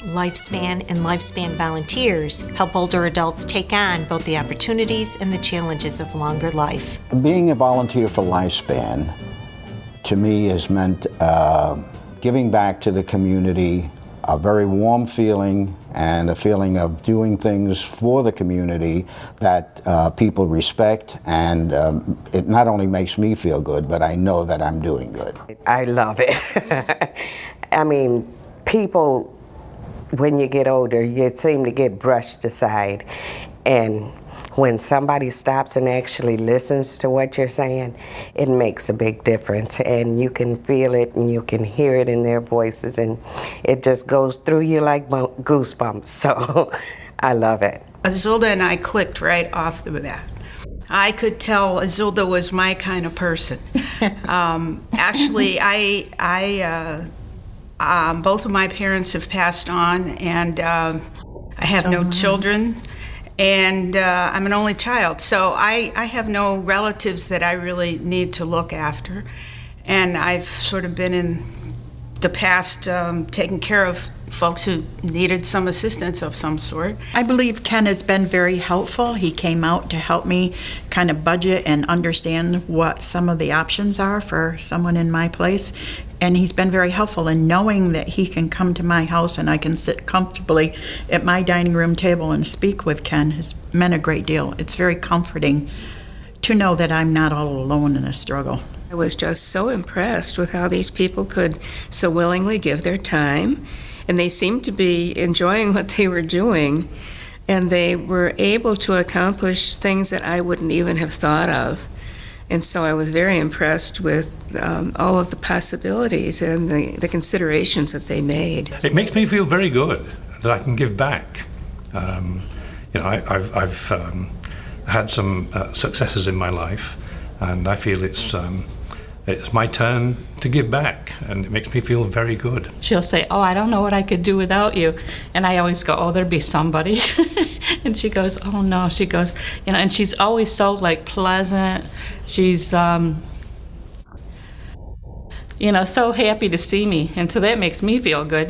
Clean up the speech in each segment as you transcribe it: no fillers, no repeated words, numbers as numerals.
Lifespan and Lifespan volunteers help older adults take on both the opportunities and the challenges of longer life. Being a volunteer for Lifespan, to me, has meant giving back to the community, a very warm feeling and a feeling of doing things for the community that people respect, and it not only makes me feel good, but I know that I'm doing good. I love it. I mean, people, when you get older, you seem to get brushed aside, and when somebody stops and actually listens to what you're saying, it makes a big difference, and you can feel it and you can hear it in their voices, and it just goes through you like goosebumps. So I love it. Azilda and I clicked right off the bat. I could tell Azilda was my kind of person. Actually, both of my parents have passed on, and I have no children. And I'm an only child, so I have no relatives that I really need to look after. And I've sort of been in the past taking care of folks who needed some assistance of some sort. I believe Ken has been very helpful. He came out to help me kind of budget and understand what some of the options are for someone in my place. And he's been very helpful in knowing that he can come to my house and I can sit comfortably at my dining room table and speak with Ken has meant a great deal. It's very comforting to know that I'm not all alone in a struggle. I was just so impressed with how these people could so willingly give their time, and they seemed to be enjoying what they were doing, and they were able to accomplish things that I wouldn't even have thought of. And so I was very impressed with all of the possibilities and the considerations that they made. It makes me feel very good that I can give back. I've had some successes in my life, and I feel it's my turn to give back, and it makes me feel very good. She'll say, "Oh, I don't know what I could do without you," and I always go, "Oh, there'd be somebody." And she goes, "Oh no," she goes, and she's always so like pleasant. She's so happy to see me, and so that makes me feel good.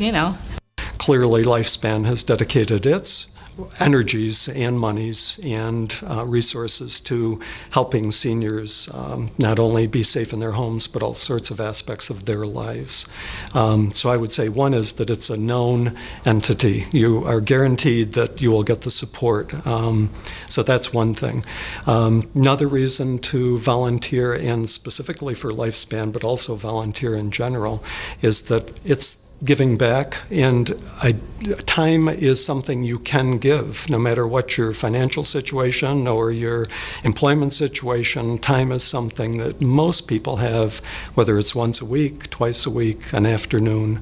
Clearly, Lifespan has dedicated its energies and monies and resources to helping seniors not only be safe in their homes, but all sorts of aspects of their lives. So I would say one is that it's a known entity. You are guaranteed that you will get the support. So that's one thing. Another reason to volunteer, and specifically for Lifespan, but also volunteer in general, is that it's giving back, and time is something you can give no matter what your financial situation or your employment situation. Time is something that most people have, whether it's once a week, twice a week, an afternoon.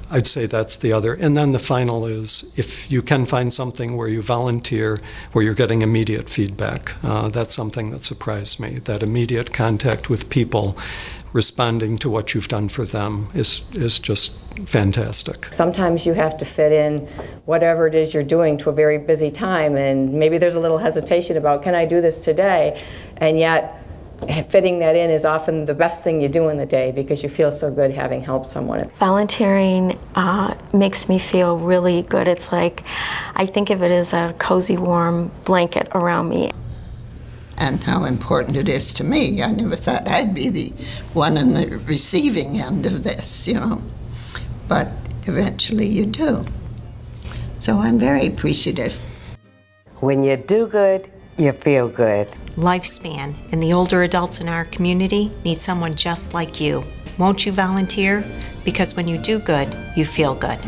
I'd say that's the other. And then the final is, if you can find something where you volunteer, where you're getting immediate feedback. That's something that surprised me, that immediate contact with people responding to what you've done for them is just fantastic. Sometimes you have to fit in whatever it is you're doing to a very busy time, and maybe there's a little hesitation about, can I do this today? And yet fitting that in is often the best thing you do in the day, because you feel so good having helped someone. Volunteering makes me feel really good. It's like, I think of it as a cozy, warm blanket around me. And how important it is to me. I never thought I'd be the one on the receiving end of this, but eventually you do. So I'm very appreciative. When you do good, you feel good. Lifespan and the older adults in our community need someone just like you. Won't you volunteer? Because when you do good, you feel good.